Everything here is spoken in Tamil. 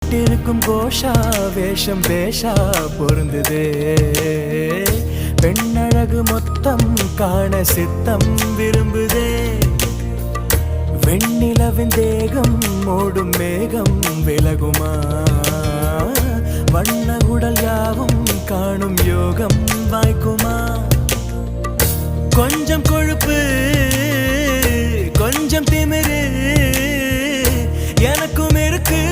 போட்டிருக்கும் கோஷா வேஷம் பேஷா பொருந்துதே பெண்ணழகு மொத்தம் காண சித்தம் விரும்புதே வெண்ணிலவின் தேகம் மூடும் மேகம் விலகுமா வண்ண உடல் யாவும் காணும் யோகம் வாய்க்குமா கொஞ்சம் கொழுப்பு கொஞ்சம் திமிரு எனக்கும் இருக்கு